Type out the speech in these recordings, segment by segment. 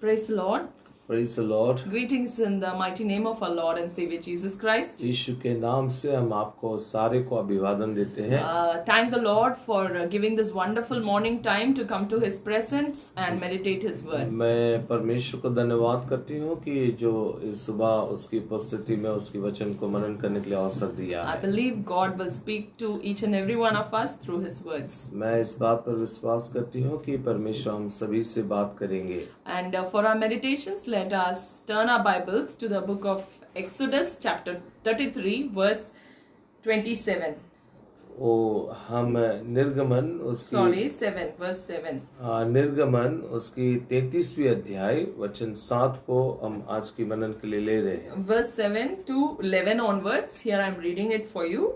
Praise the Lord. Praise the Lord. Greetings in the mighty name of our Lord and Savior Jesus Christ. यीशु के नाम से हम आपको सारे को अभिवादन देते हैं। Thank the Lord for giving this wonderful morning time to come to His presence and meditate His word. मैं परमेश्वर को धन्यवाद करती हूँ कि जो इस सुबह उसकी उपस्थिति में उसकी वचन को मनन करने के लिए अवसर दिया I है। believe God will speak to each and every one of us through His words. मैं इस बात पर विश्वास करती हूँ कि परमेश्वर हम सभी से बात करेंगे। And for our meditations, let us turn our Bibles to the book of Exodus chapter 33 verse 27. हम निर्गमन उसकी Sorry, 7 verse 7. निर्गमन उसकी 33वीं अध्याय वचन 7 को हम आज की मनन के लिए ले रहे हैं। Verse 7 to 11 onwards. Here I am reading it for you.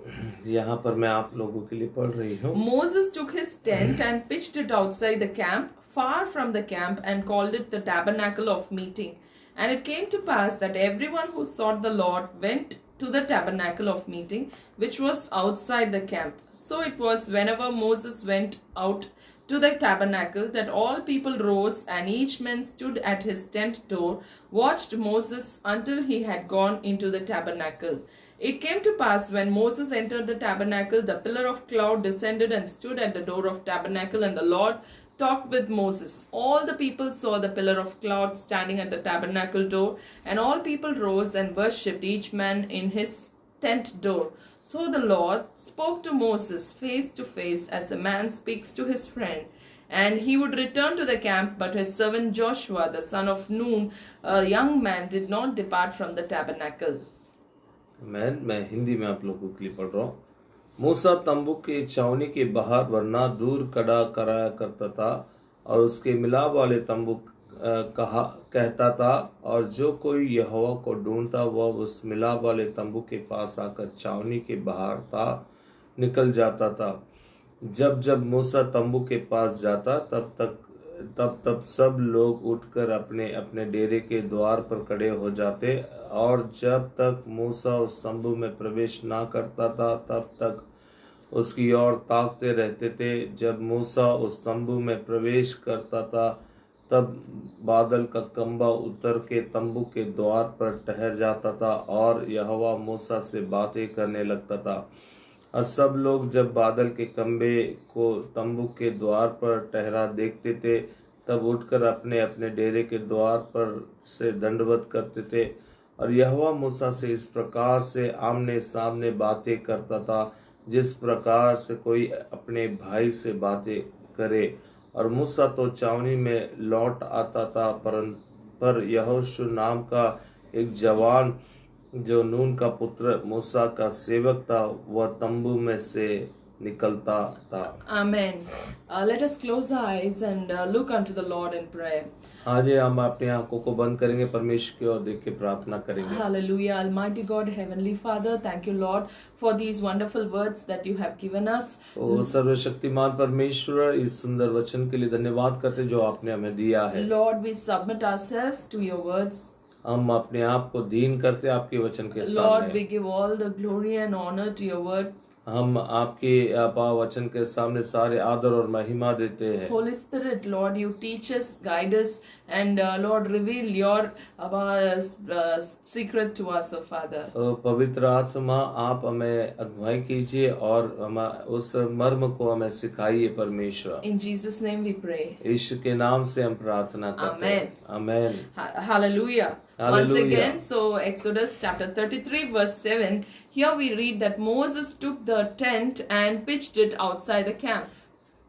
यहाँ पर मैं आप लोगों के लिए पढ़ रही हूँ। Moses took his tent and pitched it outside the camp, far from the camp, and called it the tabernacle of meeting. And it came to pass that everyone who sought the Lord went to the tabernacle of meeting, which was outside the camp. So it was whenever Moses went out to the tabernacle that all people rose, and each man stood at his tent door, watched Moses until he had gone into the tabernacle. It came to pass when Moses entered the tabernacle, the pillar of cloud descended and stood at the door of tabernacle, and the Lord talked with Moses. All the people saw the pillar of cloud standing at the tabernacle door, and all people rose and worshipped, each man in his tent door. So the Lord spoke to Moses face to face as a man speaks to his friend. And he would return to the camp, but his servant Joshua, the son of Nun, a young man, did not depart from the tabernacle. मैं हिंदी में आप लोगों के लिए पढ़ रहा हूँ। मूसा तंबू के छावनी के बाहर वरना दूर खड़ा कराया करता था और उसके मिलाप वाले तंबू कहता था, और जो कोई यहोवा को ढूंढता वह उस मिलाप वाले तंबू के पास आकर छावनी के बाहर था निकल जाता था। जब जब मूसा तंबू के पास जाता तब सब लोग उठकर अपने अपने डेरे के द्वार पर खड़े हो जाते, और जब तक मूसा उस तंबू में प्रवेश ना करता था तब तक उसकी ओर ताकते रहते थे। जब मूसा उस तंबू में प्रवेश करता था तब बादल का खंभा उतर के तंबू के द्वार पर ठहर जाता था, और यहोवा मूसा से बातें करने लगता था। और सब लोग जब बादल के खंभे को तंबू के द्वार पर ठहरा देखते थे तब उठकर अपने अपने डेरे के द्वार पर से दंडवत करते थे। और यहोवा मूसा से इस प्रकार से आमने सामने बातें करता था जिस प्रकार से कोई अपने भाई से बातें करे। और मूसा तो छावनी में लौट आता था, पर यहोशू नाम का एक जवान जो नून का पुत्र मूसा का सेवक था वह तंबू में से निकलता था। Amen. Let us close our eyes and look unto the Lord in prayer. आज हम अपनी आंखों को बंद करेंगे, परमेश्वर की ओर देख के प्रार्थना करेंगे। Hallelujah. Almighty God, Heavenly Father, thank you, Lord, for these wonderful words that you have given us. ओ सर्वशक्तिमान परमेश्वर, इस सुंदर वचन के लिए धन्यवाद करते जो आपने हमें दिया है। Lord, we submit ourselves to your words. हम अपने आप को दीन करते आपके वचन के Lord, सामने। we give all the glory and honor to your word. हम आपके वचन के सामने सारे आदर और महिमा देते हैं। Holy Spirit, Lord, you teach us, guide us, and Lord, reveal your secret to us, oh Father. पवित्र आत्मा, आप हमें अगुवाई कीजिए और हम उस मर्म को हमें सिखाइए परमेश्वर। In Jesus' name we pray. यीशु के नाम से हम प्रार्थना करते हैं। आमेन। Hallelujah. Once Hallelujah. again, so Exodus chapter 33 verse 7, here we read that Moses took the tent and pitched it outside the camp.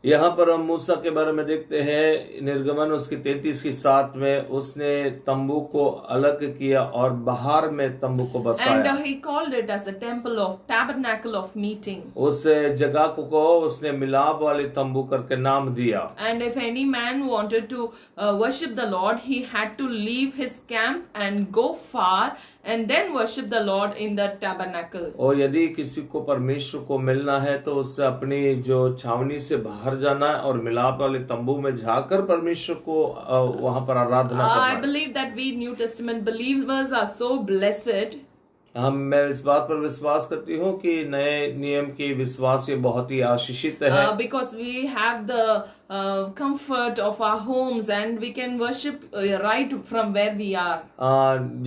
यहाँ पर हम मूसा के बारे में देखते हैं, निर्गमन उसकी 33 की 7 में उसने तंबू को अलग किया और बाहर में तंबू को बसाया। And he called it as the temple of tabernacle of meeting. उस जगह को उसने मिलाप वाले तंबू करके नाम दिया। And if any man wanted to worship the Lord, he had to leave his camp and go far and then worship the Lord in the tabernacle. और यदि किसी को परमेश्वर को मिलना है तो उससे अपनी जो छावनी से बाहर जाना है और मिलाप वाले तंबू में जाकर परमेश्वर को वहां पर आराधना करना है। I believe that we New Testament believers are so blessed. मैं इस बात पर विश्वास करती हूँ कि नए नियम के विश्वास से बहुत ही आशीषित है, because we have the comfort of our homes and we can worship right from where we are.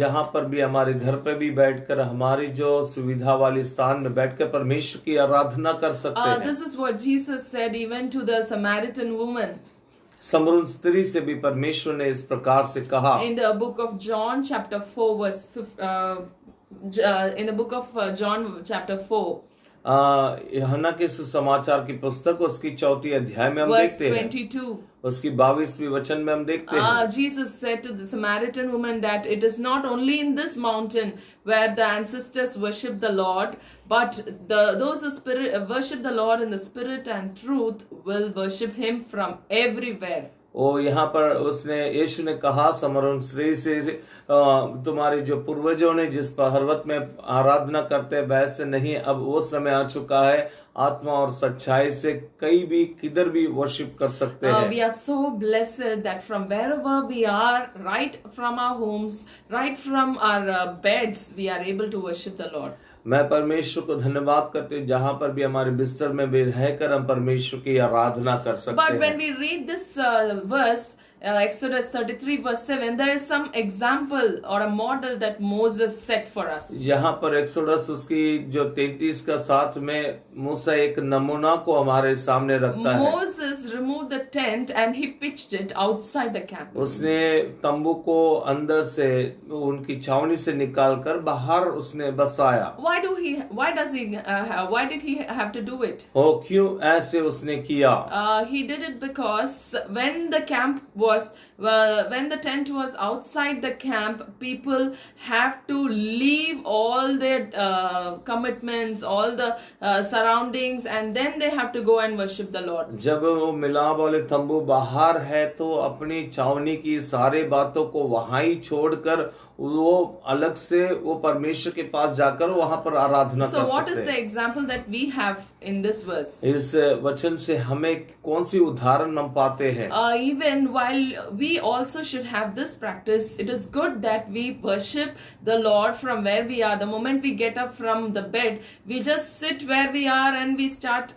जहाँ पर भी हमारे घर पे भी बैठकर हमारी जो सुविधा वाली स्थान में बैठकर परमेश्वर की आराधना कर सकते हैं। This is what Jesus said even to the Samaritan woman. समरून स्त्री से भी परमेश्वर ने इस प्रकार से कहा। In the book of John chapter 4 verse in the book of John chapter 4 यूहन्ना के सुसमाचार की पुस्तक उसकी 4 अध्याय में हम verse देखते हैं, 22 उसकी 22वीं वचन में हम देखते हैं, Jesus said to the Samaritan woman that it is not only in this mountain where the ancestors worship the Lord, but those who worship the Lord in the spirit and truth will worship him from everywhere. वो यहाँ पर उसने यीशु ने कहा समरून स्त्री से तुम्हारे जो पूर्वजों ने जिस पर्वत में आराधना करते वैसे नहीं, अब वो समय आ चुका है आत्मा और सच्चाई से कहीं भी किधर भी वर्शिप कर सकते हैं। We are so blessed that from wherever we are, right from our homes, right from our beds, we are able to worship the Lord. मैं परमेश्वर को धन्यवाद करते हूँ जहाँ पर भी हमारे बिस्तर में भी रहकर हम परमेश्वर की आराधना कर सकते हैं। But when we read this verse, Exodus 33 verse 7, there is some example or a model that Moses set for us. यहाँ पर एक्सोडस उसकी जो 33 का 7 में मूसा एक नमूना को हमारे सामने रखता है। Moses removed the tent and he pitched it outside the camp. उसने तंबू को अंदर से उनकी छावनी से निकालकर बाहर उसने बसाया। Why did he have to do it? क्यों ऐसे उसने किया? He did it because when the tent was outside the camp, people have to leave all their commitments, all the surroundings, and then they have to go and worship the Lord. जब वो मिलाप वाले तंबू बाहर है तो अपनी छावनी की सारे बातों को वहां ही छोड़कर वो अलग से वो परमेश्वर के पास जाकर वहां पर आराधना कर सकते हैं। So what is the example that we have in this verse? इस वचन से हमें कौन सी उदाहरण हम पाते हैं? Even while we also should have this practice, it is good that we worship the Lord from where we are. The moment we get up from the bed, we just sit where we are and we start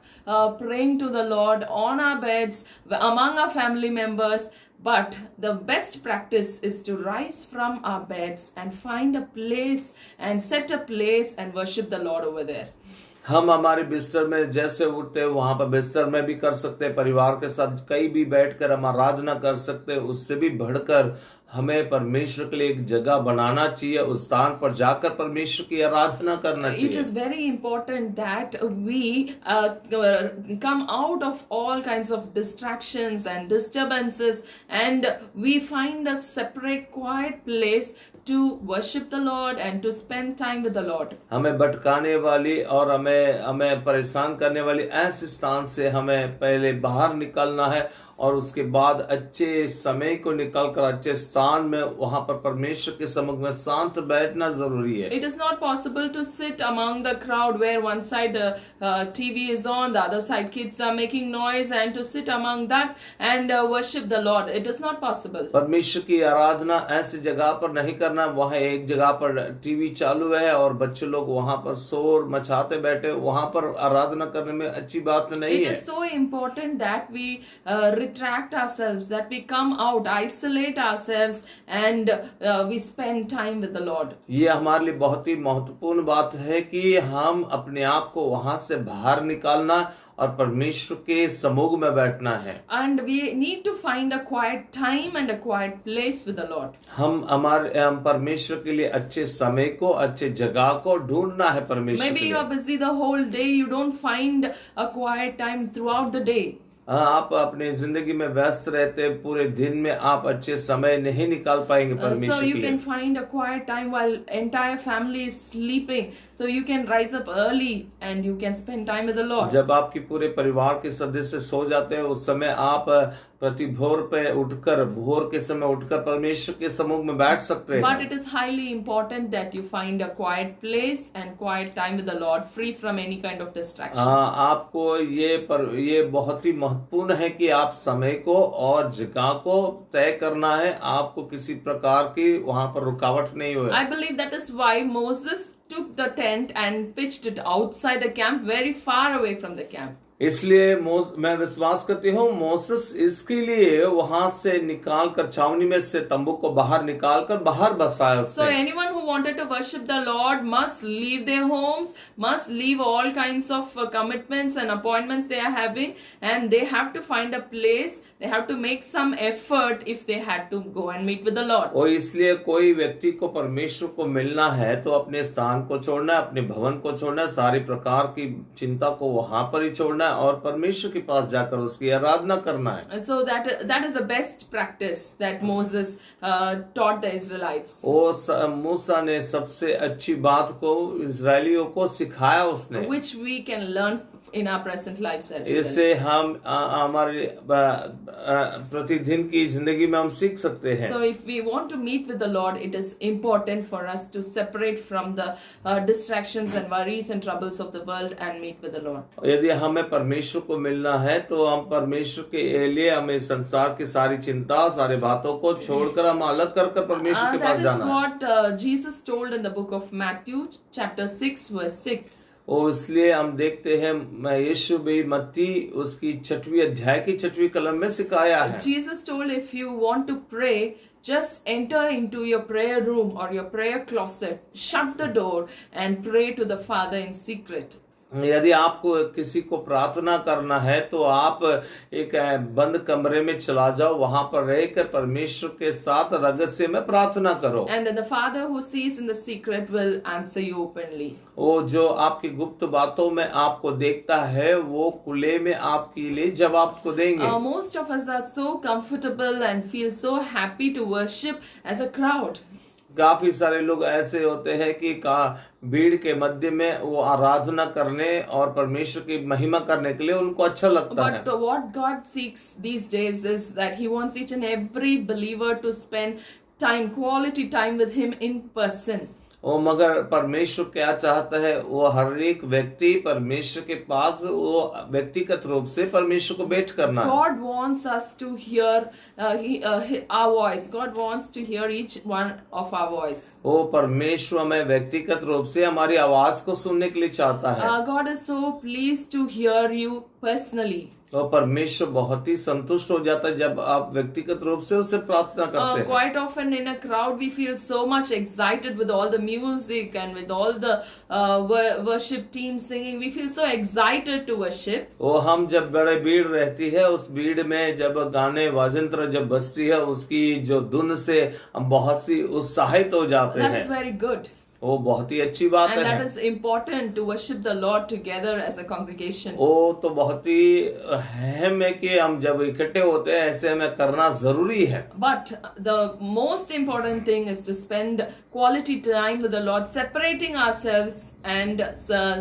praying to the Lord on our beds, among our family members. But the best practice is to rise from our beds and find a place and set a place and worship the Lord over there. हम हमारे बिस्तर में जैसे उठते हैं वहां पर बिस्तर में भी कर सकते हैं, परिवार के साथ कहीं भी बैठकर हम आराधना कर सकते हैं। उससे भी बढ़कर हमें परमेश्वर के लिए एक जगह बनाना चाहिए, उस स्थान पर जाकर परमेश्वर की आराधना करना चाहिए। It is very important that we come out of all kinds of distractions and disturbances and we find a separate quiet place to worship the Lord and to spend time with the Lord. हमें भटकाने वाली और हमें परेशान करने वाली ऐसे स्थान से हमें पहले बाहर निकलना है और उसके बाद अच्छे समय को निकालकर अच्छे स्थान में वहां पर परमेश्वर के सम्मुख में शांत बैठना जरूरी है। It is not possible to sit among the crowd where one side the TV is on, the other side kids are making noise, and to sit among that and worship the Lord. It is not possible. परमेश्वर की आराधना ऐसी जगह पर नहीं करना, वहाँ एक जगह पर टीवी चालू है और बच्चे लोग वहां पर शोर मचाते बैठे, वहां पर आराधना करने में अच्छी बात नहीं है। It is so important that we retract ourselves, that we come out, isolate ourselves and we spend time with the Lord. ये हमारे लिए बहुत ही महत्वपूर्ण बात है कि हम अपने आप को वहां से बाहर निकालना और परमेश्वर के सम्मुख में बैठना है। And we need to find a quiet time and a quiet place with the Lord. हम परमेश्वर के लिए अच्छे समय को, अच्छे जगह को ढूंढना है परमेश्वर के लिए। Maybe you are busy the whole day, you don't find a quiet time throughout the day. आप अपनी जिंदगी में व्यस्त रहते, पूरे दिन में आप अच्छे समय नहीं निकाल पाएंगे परमेश्वर के लिए। So you can find a quiet time while entire family is sleeping. So you can rise up early and you can spend time with the Lord. जब आपके पूरे परिवार के सदस्य सो जाते हैं उस समय आप प्रति भोर के समय उठकर परमेश्वर के सम्मुख में बैठ सकते But हैं। it is highly important that you find a quiet place and quiet time with the Lord, free from any kind of distraction. आपको ये बहुत ही महत्वपूर्ण है कि आप समय को और जगह को तय करना है। आपको किसी प्रकार की वहां पर रुकावट नहीं हो। I believe that is why Moses took the tent and pitched it outside the camp, very far away from the camp. इसलिए मैं विश्वास करती हूँ मोसेस इसके लिए वहां से निकाल कर छावनी में से तंबू को बाहर निकाल कर बाहर बसाया So उसने। anyone who wanted to worship the Lord must leave their homes, must leave all kinds of commitments and appointments they are having, and they have to find a place. They have to make some effort if they had to go and meet with the Lord. और इसलिए कोई व्यक्ति को परमेश्वर को मिलना है तो अपने स्थान को छोड़ना है, अपने भवन को छोड़ना है, सारी प्रकार की चिंता को वहां पर ही छोड़ना है और परमेश्वर के पास जाकर उसकी आराधना करना है। So that is the best practice that Moses taught the Israelites. मूसा ने सबसे अच्छी बात को इजरायलियों को सिखाया उसने, Which we can learn in our present lives as well. इससे हम हमारे प्रतिदिन की जिंदगी में हम सीख सकते हैं। So if we want to meet with the Lord, it is important for us to separate from the distractions and worries and troubles of the world and meet with the Lord. यदि हमें परमेश्वर को मिलना है तो हम परमेश्वर के लिए हमें संसार की सारी चिंता, सारी बातों को छोड़कर हम अलग कर परमेश्वर के That पास is जाना है। what Jesus told in the book of Matthew, chapter 6, verse 6. और इसलिए हम देखते हैं यीशु भी मत्ती उसकी 6वीं अध्याय की 6वीं कलम में सिखाया है। Jesus told, if you want to pray, just enter into your prayer room or your prayer closet, shut the door and pray to the Father in secret. यदि आपको किसी को प्रार्थना करना है तो आप एक बंद कमरे में चला जाओ, वहां पर रहकर परमेश्वर के साथ रहस्य में प्रार्थना करो। And then the Father who sees in the secret will answer you openly. वो जो आपकी गुप्त बातों में आपको देखता है वो खुले में आपके लिए जवाब को देंगे। Most of us are so comfortable and feel so happy to worship as a crowd. काफी सारे लोग ऐसे होते हैं कि भीड़ के मध्य में वो आराधना करने और परमेश्वर की महिमा करने के लिए उनको अच्छा लगता है। But what God seeks these days is that He wants each and every believer to spend time, quality time with Him in person. वो मगर परमेश्वर क्या चाहता है, वो हर एक व्यक्ति परमेश्वर के पास वो व्यक्तिगत रूप से परमेश्वर को भेंट करना है। God wants us to hear our voice. God wants to hear each one of our voice. वो परमेश्वर हमें व्यक्तिगत रूप से हमारी आवाज को सुनने के लिए चाहता है। God is so pleased to hear you personally. तो परमेश्वर बहुत ही संतुष्ट हो जाता है जब आप व्यक्तिगत रूप से उससे प्रार्थना करते हैं। Quite often in a crowd we feel so much excited with all the music and with all the worship team singing. We feel so excited to worship. वो हम जब बड़े भीड़ रहती है उस भीड़ में जब गाने वाजंत्र जब बजती है उसकी जो धुन से हम बहुत सी उत्साहित हो जाते That हैं। is very good. वो बहुत ही अच्छी बात And that है। is important to worship the Lord together as a congregation. वो तो बहुत ही अहम है कि हम जब इकट्ठे होते हैं ऐसे हमें करना जरूरी है। But the most important thing is to spend quality time with the Lord, separating ourselves and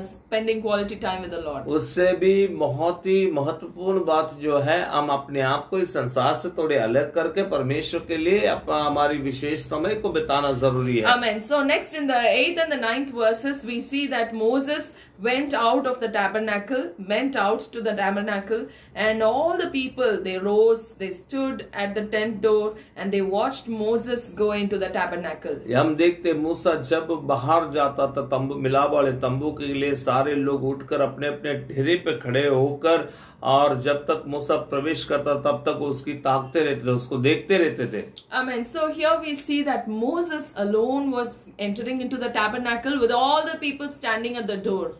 spending quality time with the Lord. उससे भी बहुत ही महत्वपूर्ण बात जो है हम अपने आप को इस संसार से थोड़े अलग करके परमेश्वर के लिए हमारी विशेष समय को बिताना जरूरी है। Amen. So next in the 8th and the 9th verses we see that Moses went out of the tabernacle, went out to the tabernacle, and all the people, they rose, they stood at the tent door and they watched Moses go into the tabernacle. हम देखते मूसा जब बाहर जाता था तंबू, मिलाप वाले तंबू के लिए सारे लोग उठकर अपने अपने ढेरे पे खड़े होकर और जब तक मूसा प्रवेश करता तब तक उसकी ताकते रहते थे, उसको देखते रहते थे। Amen. So here we see that Moses alone was entering into the tabernacle with all the people standing at the door.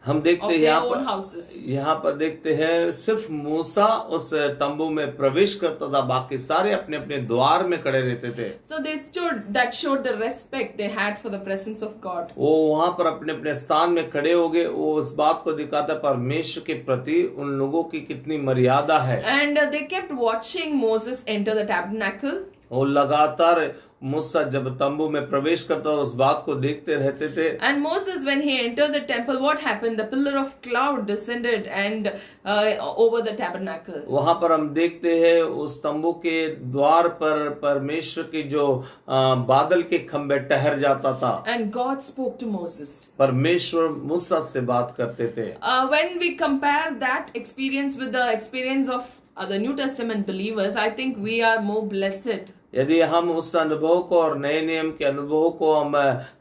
हम देखते Of हैं their own houses. यहाँ पर देखते हैं सिर्फ मूसा उस तंबू में प्रवेश करता था, बाकी सारे अपने अपने द्वार में खड़े रहते थे। So they stood, that showed the respect they had for the presence of God. वो वहां पर अपने अपने स्थान में खड़े हो गए, वो उस बात को दिखाता परमेश्वर के प्रति उन लोगों की कितनी मर्यादा है। And they kept watching Moses enter the tabernacle. वो लगातार मूसा जब तंबू में प्रवेश करता उस बात को देखते रहते थे। And Moses, when he entered the temple, what happened? The pillar of cloud descended and over the tabernacle. वहां पर हम देखते हैं उस तंबू के द्वार पर परमेश्वर की जो बादल के खंभे ठहर जाता था। And God spoke to Moses. परमेश्वर मूसा से बात करते थे। When we compare that experience with the experience of the New Testament believers, I think we are more blessed. यदि हम उस अनुभव को और नए नियम के अनुभव को हम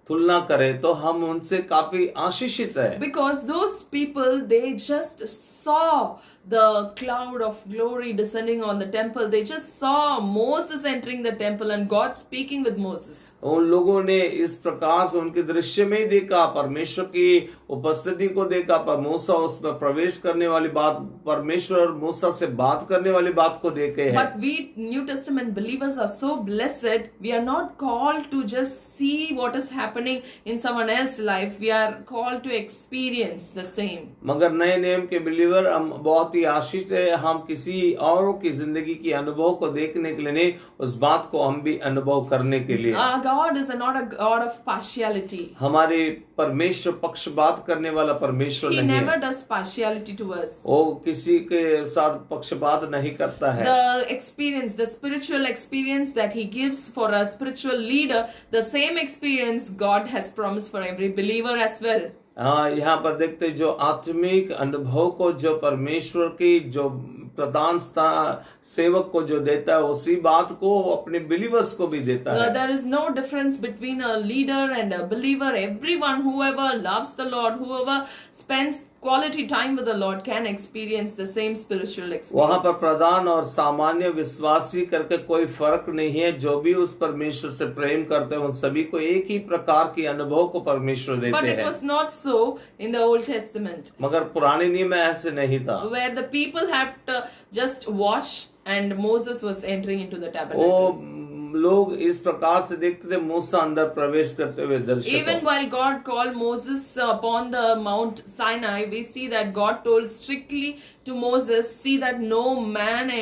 तुलना करें तो हम उनसे काफी आशीषित है। Because those people, they just saw the cloud of glory descending on the temple. They just saw Moses entering the temple and God speaking with Moses. उन लोगों ने इस प्रकार से उनके दृश्य में ही देखा, परमेश्वर की उपस्थिति को देखा, पर मूसा उसमें प्रवेश करने वाली बात, परमेश्वर और मूसा से बात करने वाली बात को देखे हैं। But we New Testament believers are so blessed. We are not called to just see what is happening in someone else's life. We are called to experience the same. मगर नए नियम के बिलीवर हम बहुत ही आशीष है, हम किसी और की जिंदगी की अनुभव को देखने के लिए नहीं, उस बात को हम भी अनुभव करने के लिए। God is not a God of partiality. हमारे परमेश्वर पक्षपात करने वाला परमेश्वर He नहीं never है। does partiality to us. वो किसी के साथ पक्षपात नहीं करता है। The experience, the spiritual experience that He gives for a spiritual leader, the same experience God has promised for every believer as well. हाँ, यहाँ पर देखते जो आत्मिक अनुभव को जो परमेश्वर की जो प्रधान सेवक को जो देता है, उसी बात को अपने बिलीवर्स को भी देता है। There is no difference between a leader and a believer. Everyone, whoever loves the Lord, whoever spends quality time with the Lord can experience the same spiritual वहां पर experience. प्रधान और सामान्य विश्वासी करके कोई फर्क नहीं है। जो भी उस परमेश्वर से प्रेम करते हैं उन सभी को एक ही प्रकार की अनुभव को परमेश्वर But देते it हैं। was not so in the Old Testament, मगर पुराने नियम में ऐसे नहीं था। where the people had to just watch and Moses was entering into the वो tabernacle. लोग इस प्रकार से देखते थे मूसा अंदर प्रवेश करते हुए दर्शकों। Even while God called Moses upon the Mount Sinai, we see that God told strictly to Moses, see that no man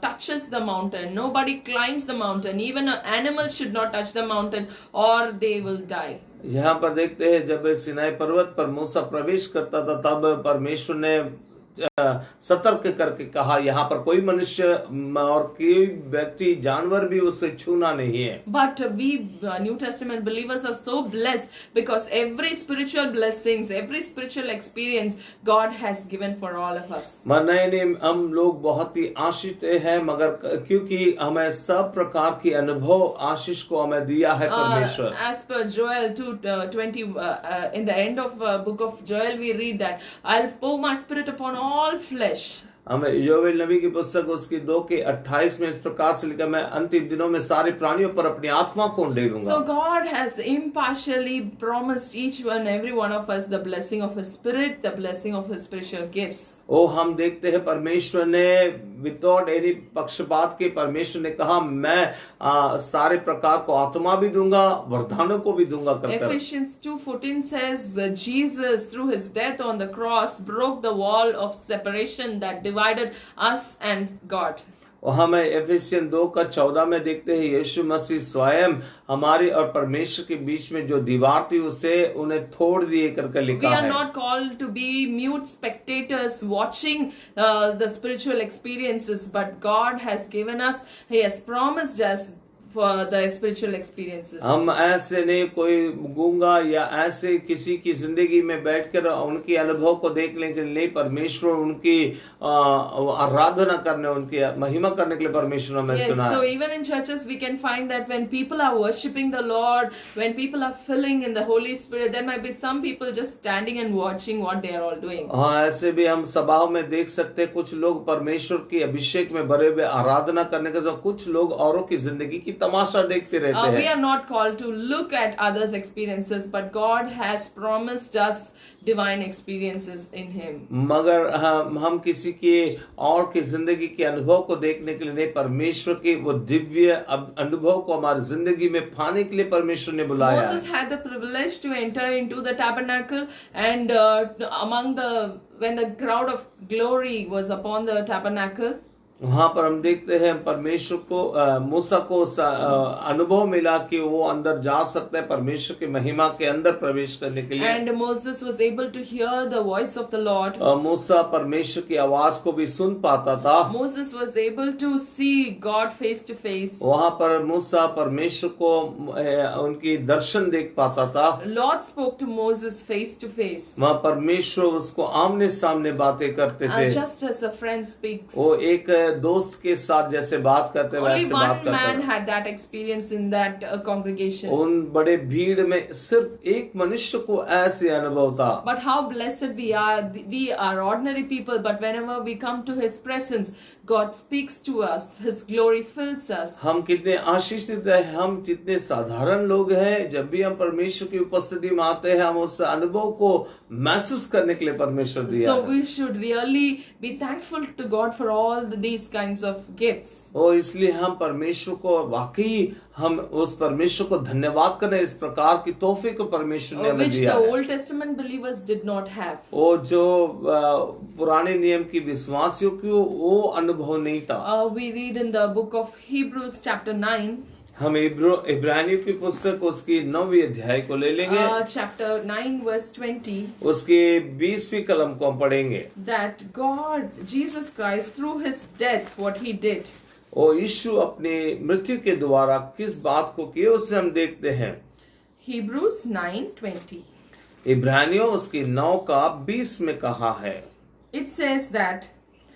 touches the mountain, nobody climbs the mountain, even an animal should not touch the mountain or they will die. यहाँ पर देखते हैं जब सिनाई पर्वत पर मूसा प्रवेश करता था तब परमेश्वर ने सतर्क करके कहा यहाँ पर कोई मनुष्य और कोई व्यक्ति जानवर भी उसे छूना नहीं है। But we New Testament believers are so blessed because every spiritual blessings, every spiritual experience God has given for all of us. नए हम लोग बहुत ही आशीष हैं, मगर क्योंकि हमें सब प्रकार की अनुभव आशीष को हमें दिया है परमेश्वर। As per Joel 2:20, in the end of book of Joel we read that I'll pour my spirit upon all flesh. हमें योवेल नबी की पुस्तक उसकी 2:28 में इस प्रकार से लिखा, मैं अंतिम दिनों में सारे प्राणियों पर अपनी आत्मा को डालूंगा। So God has impartially promised each and every one of us the blessing of His Spirit, the blessing of His spiritual gifts. ओ हम देखते हैं परमेश्वर ने विदाउट एनी पक्षपात के परमेश्वर ने कहा मैं सारे प्रकार को आत्मा भी दूंगा, वरदानों को भी दूंगा करकर। Ephesians 2:14 says that Jesus through His death on the cross broke the wall of separation that divided us and God. और हमें एफेसियन 2:14 में देखते हैं यीशु मसीह स्वयं हमारे और परमेश्वर के बीच में जो दीवार थी उसे उन्हें तोड़ दिए करके We लिखा are है। not called to be mute spectators watching the spiritual experiences, but God has given us, He has promised us for the spiritual experiences. हम ऐसे नहीं कोई गूंगा या ऐसे किसी की जिंदगी में बैठकर उनकी अनुभव को देखने के लिए नहीं, परमेश्वर उनकी आराधना करने, उनकी महिमा करने के लिए परमेश्वर हमें Yes, चुना so है। even in churches we can find that when people are worshipping the Lord, when people are filling in the Holy Spirit, there might be some people just standing and watching what they are all doing. हाँ, ऐसे भी हम सभाओं में देख सकते हैं, कुछ लोग परमेश्वर की अभिषेक में भरे हुए आराधना करने के साथ कुछ लोग औरों की जिंदगी की तमाशा देखते रहते We हैं। are not called to look at others' experiences, but God has promised us divine experiences in Him. मगर हम किसी के और की जिंदगी के अनुभव को देखने के लिए नहीं, परमेश्वर के वो दिव्य अनुभव को हमारी जिंदगी में पाने के लिए परमेश्वर ने बुलाया है। Moses had the privilege to enter into the tabernacle, and when the crowd of glory was upon the tabernacle, वहां पर हम देखते हैं परमेश्वर को मूसा को अनुभव मिला कि वो अंदर जा सकता है परमेश्वर की महिमा के अंदर प्रवेश करने के लिए। And Moses was able to hear the voice of the Lord. मूसा परमेश्वर की आवाज को भी सुन पाता था। Moses was able to see God face to face. वहां पर मूसा परमेश्वर को उनकी दर्शन देख पाता था। Lord spoke to Moses face to face. वहां परमेश्वर उसको आमने सामने बातें करते थे। Just as a friend speaks. वो एक दोस्त के साथ जैसे बात करते Only वैसे बात one man करते। had that experience in that congregation. उन बड़े भीड़ में सिर्फ एक मनुष्य को ऐसे अनुभव था। But how blessed we are! We are ordinary people, but whenever we come to His presence, God speaks to us. His glory fills us. हम कितने आशीषित हैं, हम जितने साधारण लोग हैं, जब भी हम परमेश्वर की उपस्थिति में आते हैं, हम उस अनुभव को महसूस करने के लिए परमेश्वर दिया So है। we should really be thankful to God for all these kinds of gifts. और इसलिए हम परमेश्वर को वाकई हम उस परमेश्वर को धन्यवाद करें इस प्रकार की तोहफे को परमेश्वर ने हमें Which दिया the है। Old Testament believers did not have. वो जो पुराने नियम की विश्वासियों की वो अनुभव नहीं था। We read in the book of Hebrews chapter 9. हम इब्रानियों की पुस्तक उसकी 9वीं अध्याय को ले लेंगे। Chapter 9 verse 20. उसकी 20वीं कलम को हम पढ़ेंगे। That God, Jesus Christ, through His death, what He did. और यीशु अपनी मृत्यु के द्वारा किस बात को किए उसे हम देखते हैं। Hebrews 9:20. इब्रानियों उसकी 9 का 20 में कहा है। It says that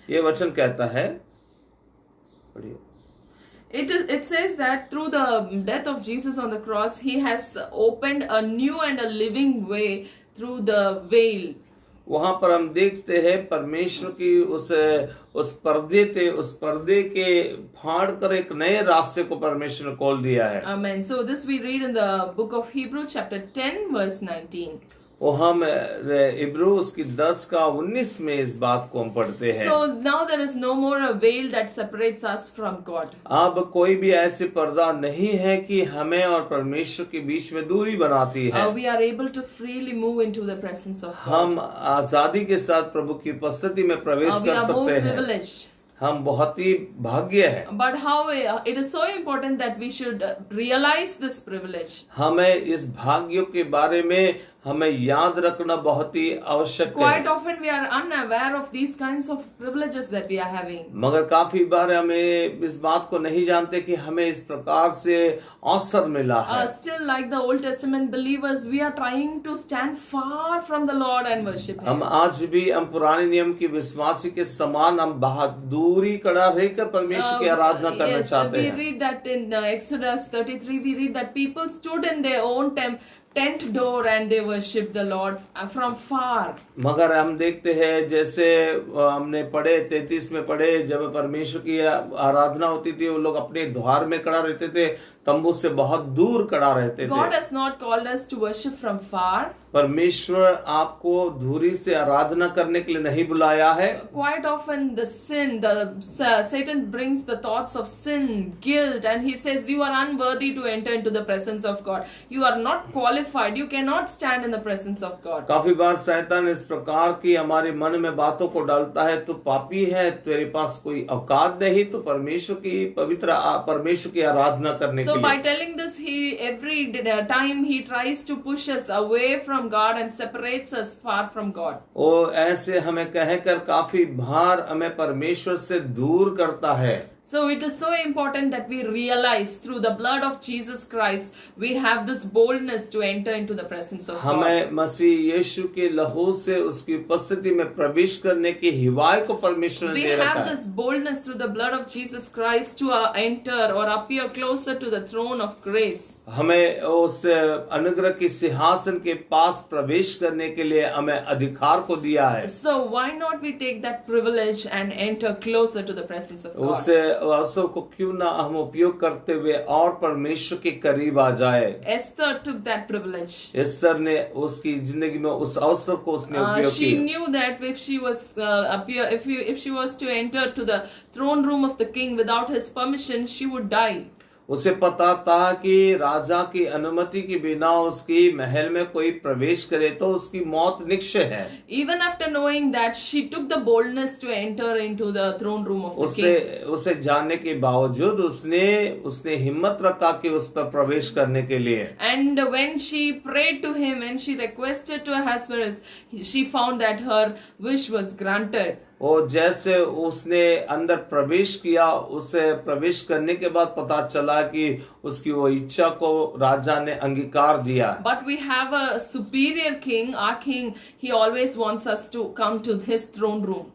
ये वचन कहता है, पढ़िए। it says that through the death of Jesus on the cross, He has opened a new and a living way through the veil. वहां पर हम देखते हैं परमेश्वर की उस पर्दे के फाड़ कर एक नए रास्ते को परमेश्वर ने खोल दिया है। Amen. So this we read in the book of Hebrews chapter 10 verse 19. और हम इब्रू उसकी 10 का 19 में इस बात को हम पढ़ते हैं। So now there is no more a veil that separates us from God. अब कोई भी ऐसी पर्दा नहीं है कि हमें और परमेश्वर के बीच में दूरी बनाती है। We are able to freely move into the presence of God. हम आजादी के साथ प्रभु की उपस्थिति में प्रवेश We कर are more सकते हैं। privileged. हम बहुत ही भाग्य है। But how it is so important that we should realize this privilege. हमें इस भाग्यों के बारे में हमें याद रखना बहुत ही आवश्यक है। Quite often we are unaware of these kinds of privileges that we are having. मगर काफी बार हमें इस बात को नहीं जानते कि हमें इस प्रकार से अवसर मिला है। Still, like the Old Testament believers, we are trying to stand far from the Lord and worship Him. हम आज भी हम पुराने नियम की विश्वासी के समान हम बहुत दूरी खड़ा रहकर परमेश्वर की आराधना करना चाहते We हैं। read that in Exodus 33, we read that people stood in their own tent door and they worshiped the Lord from far. मगर हम देखते हैं जैसे हमने पढ़े 33 में पढ़े, जब परमेश्वर की आराधना होती थी वो लोग अपने द्वार में खड़ा रहते थे, तंबू से बहुत दूर खड़ा रहते थे। God has not called us to worship from far. परमेश्वर आपको दूरी से आराधना करने के लिए नहीं बुलाया है। Quite often Satan brings the thoughts of sin, guilt, and he says you are unworthy to enter into the presence of God. You are not qualified. You cannot stand in the presence of God. काफी बार शैतान इस प्रकार की हमारे मन में बातों को डालता है, तू पापी है, तेरे पास कोई औकात नहीं, तो परमेश्वर की आराधना करने के So लिए। by telling this, every time he tries to push us away from God and separates us far from God. वो ऐसे हमें कहकर काफी बार हमें परमेश्वर से दूर करता है। So it is so important that we realize through the blood of Jesus Christ, we have this boldness to enter into the presence of God. हमें मसीह यीशु के लहू से उसकी उपस्थिति में प्रवेश करने की हिवाय को परमेश्वर ने We दे रखा have है। this boldness through the blood of Jesus Christ to enter or appear closer to the throne of grace. हमें उस अनुग्रह की सिंहासन के पास प्रवेश करने के लिए हमें अधिकार को दिया है। So why not we take that privilege and enter closer to the presence of God? उस अवसर को क्यों ना हम उपयोग करते हुए और परमेश्वर के करीब आ जाए। Esther took that privilege. Esther ने उसकी जिंदगी में उस अवसर को उसने उपयोग She किया। knew that if she was if she was to enter to the throne room of the king without his permission, she would die. उसे पता था कि राजा की अनुमति के बिना उसकी महल में कोई प्रवेश करे तो उसकी मौत निश्चय है। Even after knowing that, she took the boldness to enter into the throne room of the king. उसे जानने के बावजूद उसने हिम्मत रखा कि उस पर प्रवेश करने के लिए। And when she prayed to him, when she requested to Ahasuerus, she found that her wish was granted. और जैसे उसने अंदर प्रवेश किया, उसे प्रवेश करने के बाद पता चला कि उसकी वो इच्छा को राजा ने अंगीकार दिया। But we have a superior king. Our king, he always wants us to come to his throne room.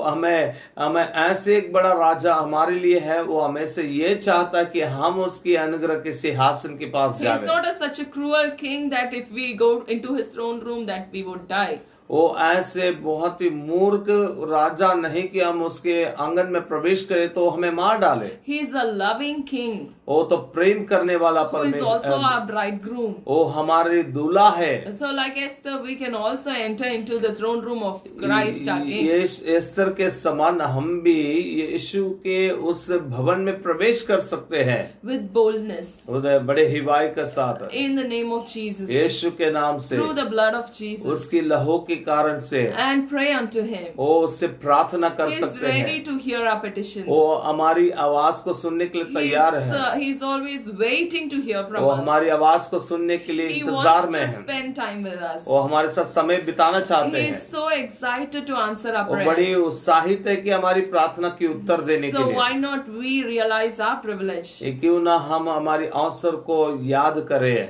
हमें ऐसे एक बड़ा राजा हमारे लिए है, वो हमें से ये चाहता है कि हम उसकी अनुग्रह के सिंहासन के पास He is जाएं। not such a cruel king that if we go into his throne room that we would die. वो ऐसे बहुत ही मूर्ख राजा नहीं कि हम उसके आंगन में प्रवेश करें तो हमें मार डाले। He is a loving king वो तो प्रेम करने वाला who is also our bridegroom. वो हमारे दूल्हा है। So like Esther, we can also enter into the throne room of Christ our King. ये एस्तर के समान हम भी यीशु के उस भवन में प्रवेश कर सकते हैं With boldness. बड़े हिवाई के साथ, In the name of Jesus. यीशु के नाम से, Through the blood of Jesus. उसकी लहू के कारण से, And pray unto him. वो उससे प्रार्थना कर He is सकते ready हैं। to hear our petitions. वो हमारी आवाज को सुनने के लिए तैयार है। He is always waiting to hear from वो us. हमारी आवाज को सुनने के लिए He इंतजार wants में to है। spend time with us. वो हमारे साथ समय बिताना चाहते He हैं। is so excited to answer our वो बड़ी prayers. उत्साहित है कि हमारी प्रार्थना की उत्तर देने के So लिए। why not we realize our privilege? ये क्यों ना हम हमारी अवसर को याद करें,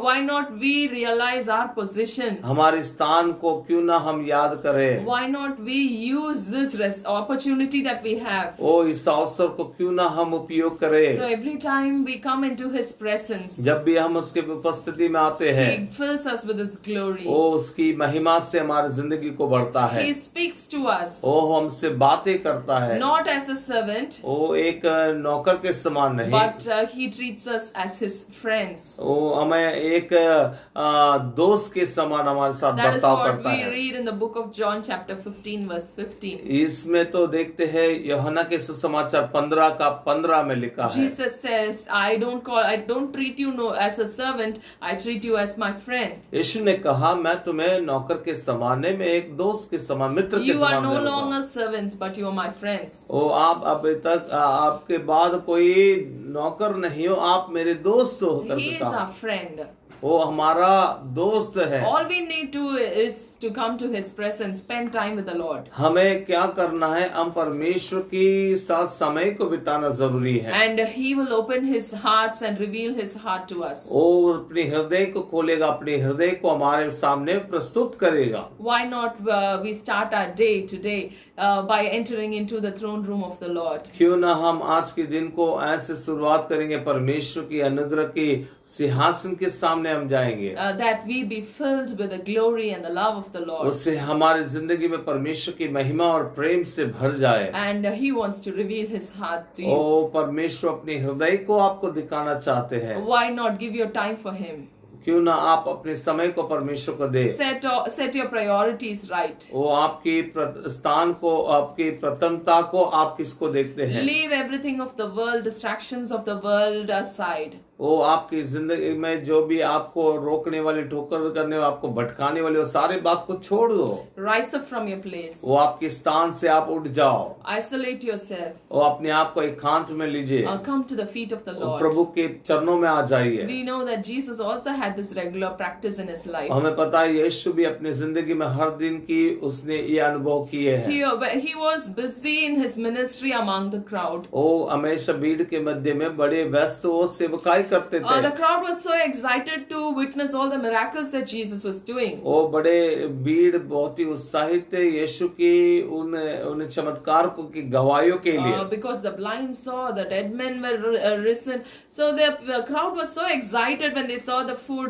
Why not we realize our position? हमारे स्थान को क्यों ना हम याद करें। Why not we use this opportunity that we have? वो इस अवसर को क्यों ना हम उपयोग करें। So every time we come into His presence, जब भी हम उसके उपस्थिति में आते हैं, He fills us with His glory. वो उसकी महिमा से हमारी जिंदगी को बढ़ता है। He speaks to us, वो हमसे बातें करता है। not as a servant, वो एक नौकर के समान नहीं, but He treats us as His friends. वो हमें एक दोस्त के समान हमारे साथ That is बर्ताव what करता we है। read in the book of John chapter 15 verse 15. इसमें तो देखते हैं यूहन्ना के सुसमाचार 15 का 15 में लिखा है। Jesus says, I don't treat you as a servant, I treat you as my friend. यीशु ने कहा, मैं तुम्हें नौकर के समान नहीं, मैं एक दोस्त के समान, मित्र के You are समान no रहूंगा। longer servants, but you are my friends. ओ आप अभी तक आपके बाद कोई नौकर नहीं हो, आप मेरे दोस्त हो He करके is कहा। our friend. वो हमारा दोस्त है। All we need to is to come to His presence, spend time with the Lord. हमें क्या करना है, हम परमेश्वर के साथ समय को बिताना जरूरी है। And He will open His hearts and reveal His heart to us. वो अपने हृदय को खोलेगा, अपने हृदय को हमारे सामने प्रस्तुत करेगा। Why not we start our day today by entering into the throne room of the Lord? क्यों ना हम आज के दिन को ऐसे शुरुआत करेंगे, परमेश्वर की अनुग्रह के सिंहासन के सामने हम जाएंगे। That we be filled with the glory and the love of the Lord. उससे हमारी जिंदगी में परमेश्वर की महिमा और प्रेम से भर जाए। And He wants to reveal His heart to you. ओ परमेश्वर अपने हृदय को आपको दिखाना चाहते हैं। Why not give your time for Him? क्यों ना आप अपने समय को परमेश्वर को दे। Set your priorities right. वो आपकी स्थान को, आपकी प्रथमता को आप किसको देखते हैं। Leave everything of the world, distractions of the world aside. वो आपकी जिंदगी में जो भी आपको रोकने वाले, ठोकर करने वाले, आपको भटकाने वाले, वो सारे बात को छोड़ दो। Rise up from your place. वो आपके स्थान से आप उठ जाओ। Isolate yourself. वो अपने आप को एकांत में लीजिए। Come to the feet of the Lord. प्रभु के चरणों में आ जाइए। We know that Jesus also had this regular practice in His life. हमें पता है यीशु भी अपनी जिंदगी में हर दिन की उसने ये अनुभव किए हैं। He was busy in His ministry among the crowd. वो हमेशा भीड़ के मध्य में बड़े व्यस्त वो सेवकाई करते थे। The crowd was so excited to witness all the miracles that Jesus was doing. वो बड़े भीड़ बहुत ही उत्साहित थे यीशु की उन चमत्कार को की गवाहियों के लिए। Because the blind saw, the dead men were risen. So the crowd was so excited when they saw the food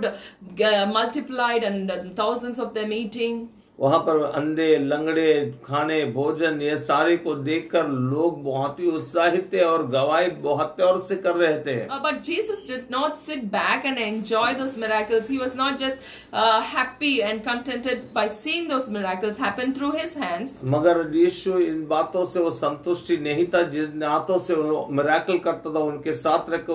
multiplied and thousands of them eating. वहां पर अंधे लंगड़े खाने भोजन ये सारे को देखकर लोग बहुत ही उत्साहित थे और गवाही बहुत और से कर रहे थे। But Jesus did not sit back and enjoy those miracles. He was not just happy and contented by seeing those miracles happen through his hands. मगर यीशु इन बातों से वो संतुष्टि नहीं था, जिन हाथों से वो मिराकल करता था उनके साथ रहकर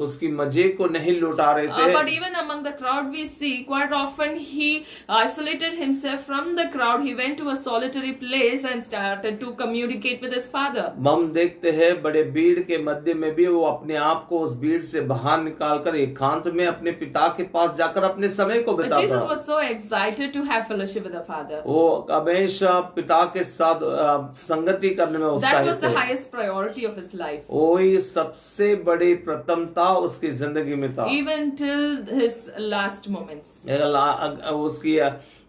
उसकी मजे को नहीं लुटा रहे थे। But even among the crowd we see quite often he isolated himself from the crowd. He went to a solitary place and started to communicate with his father. हम देखते हैं बड़े भीड़ के मध्य में भी वो अपने आप को उस भीड़ से बाहर निकालकर एकांत में अपने पिता के पास जाकर अपने समय को बिताता। Jesus was so excited to have fellowship with the Father. वो हमेशा पिता के साथ संगति करने में उत्साहित That was the थे। highest priority of his life. वही सबसे बड़ी प्रथमता उसकी जिंदगी में था। Even till his last moments. उसकी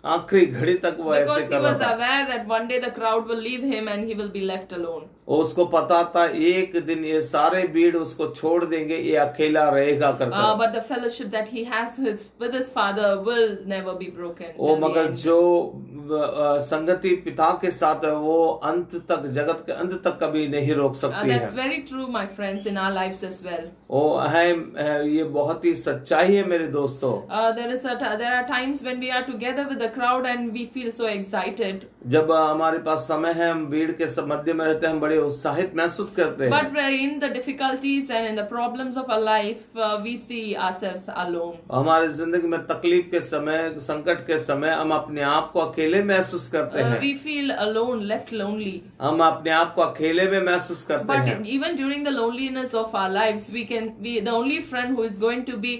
आखिरी घड़ी तक वो ऐसे Because he कर रहा was था। aware that one day the crowd will leave him and he will be left alone. उसको पता था एक दिन ये सारे भीड़ उसको छोड़ देंगे, ये अकेला रहेगा करके। But the fellowship that he has with his father will never be broken. वो till the मगर end. जो संगति पिता के साथ है वो अंत तक, जगत के अंत तक कभी नहीं रोक सकती That's है। very true, my friends, in our lives as well. वो है, ये बहुत ही सच्चाई है मेरे दोस्तों। There are times when we are together with the crowd and we feel so excited. जब हमारे पास समय है, हम भीड़ के मध्य में रहते हैं, हम बड़े उत्साहित महसूस करते हैं। But in the difficulties and in the problems of our life, we see ourselves alone. हमारी जिंदगी में तकलीफ के समय, संकट के समय हम अपने आप को अकेले महसूस करते हैं। We feel alone, left lonely. हम अपने आप को अकेले में महसूस करते But हैं। even during the loneliness of our lives, the only friend who is going to be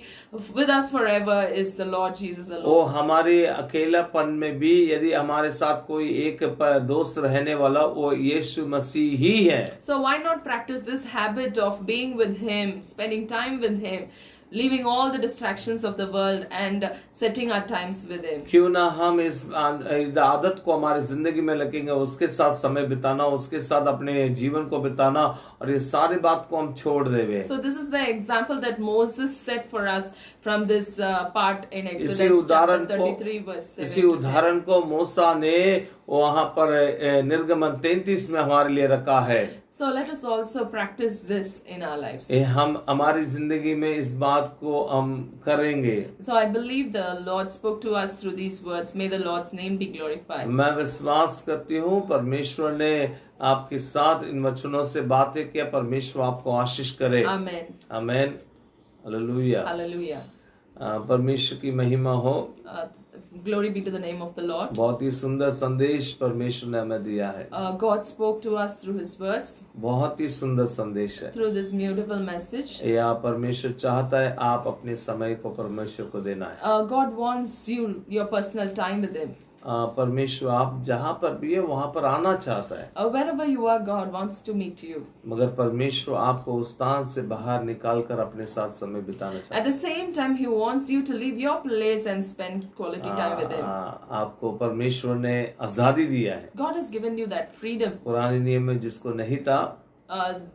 with us forever is the Lord Jesus alone. वो हमारे अकेलापन में भी यदि हमारे साथ कोई एक दोस्त रहने वाला वो यीशु मसीह ही है। So why not practice this habit of being with Him, spending time with Him, leaving all the distractions of the world and setting our times with Him? क्यों ना हम इस आदत को हमारी जिंदगी में लगेंगे, उसके साथ समय बिताना, उसके साथ अपने जीवन को बिताना और ये सारी बात को हम छोड़ देंगे। So this is the example that Moses set for us from this part in इसी Exodus उदाहरण chapter को 33 verse 7 इसी to 10. उदाहरण को मूसा ने वहां पर निर्गमन 33 में हमारे लिए रखा है। So let us also practice this in our lives. हम हमारी जिंदगी में इस बात को हम करेंगे। So I believe the Lord spoke to us through these words. May the Lord's name be glorified. मैं विश्वास करती हूँ परमेश्वर ने आपके साथ इन वचनों से बातें किया। परमेश्वर आपको आशीष करे। Amen. आमेन, हालेलुया। Hallelujah. परमेश्वर की महिमा हो। Glory be to the name of the Lord. बहुत ही सुंदर संदेश परमेश्वर ने हमें दिया है। God spoke to us through His words, बहुत ही सुंदर संदेश है। through this beautiful message. या परमेश्वर चाहता है आप अपने समय को परमेश्वर को देना है। God wants you your personal time with Him. परमेश्वर आप जहाँ पर भी है वहाँ पर आना चाहता है। Wherever you are, God wants to meet you. मगर परमेश्वर आपको उस स्थान से बाहर निकाल कर अपने साथ समय बिताना चाहता है। At the same time, He wants you to leave your place and spend quality time with Him. आपको परमेश्वर ने आजादी दिया है। God has given you that freedom. पुराने नियम में जिसको नहीं था,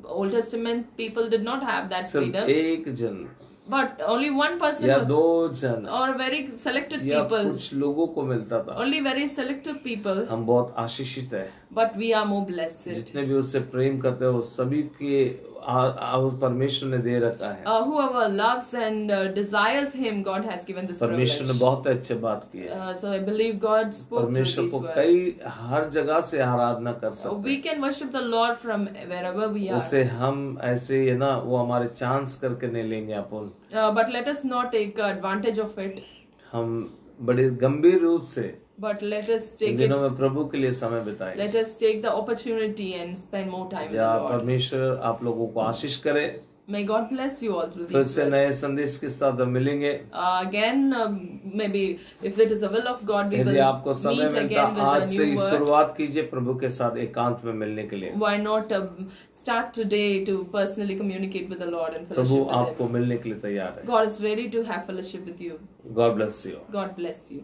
Old Testament people did not have that सिर्फ freedom, एक जन but only one person या was, दो जन or very selected या people, कुछ लोगों को मिलता था। only very selective people. हम बहुत आशीषित है। But we are more blessed. जितने भी उससे प्रेम करते हो सभी के उस परमेश्वर ने दे रखा है। Whoever loves and desires Him, God has given this परमेश्वर ने privilege. बहुत अच्छे बात की है। So I believe God spoke through परमेश्वर these को words. कई हर जगह से आराधना कर सकते We हैं। can worship the Lord from wherever we are. उसे हम ऐसे है ना, वो हमारे चांस करके नहीं लेंगे अपन। But let us not take advantage of it. हम बड़े गंभीर रूप से But let us in take दिनों it. में प्रभु के लिए समय बिताएं। Let us take the opportunity and spend more time with या the Lord. परमेश्वर आप लोगों को आशीष करे। May God bless you all through फिर these से नए words. संदेश के साथ हम मिलेंगे। Again, maybe if it is the will of God, we यदि will आपको समय meet मिलता again with आज a से new ही word. शुरुआत कीजिए प्रभु के साथ एकांत में मिलने के लिए। Why not start today to personally communicate with the Lord and Prabhu fellowship with आपको Him? मिलने के लिए तैयार है। God is ready to have fellowship with you. God bless you. God bless you.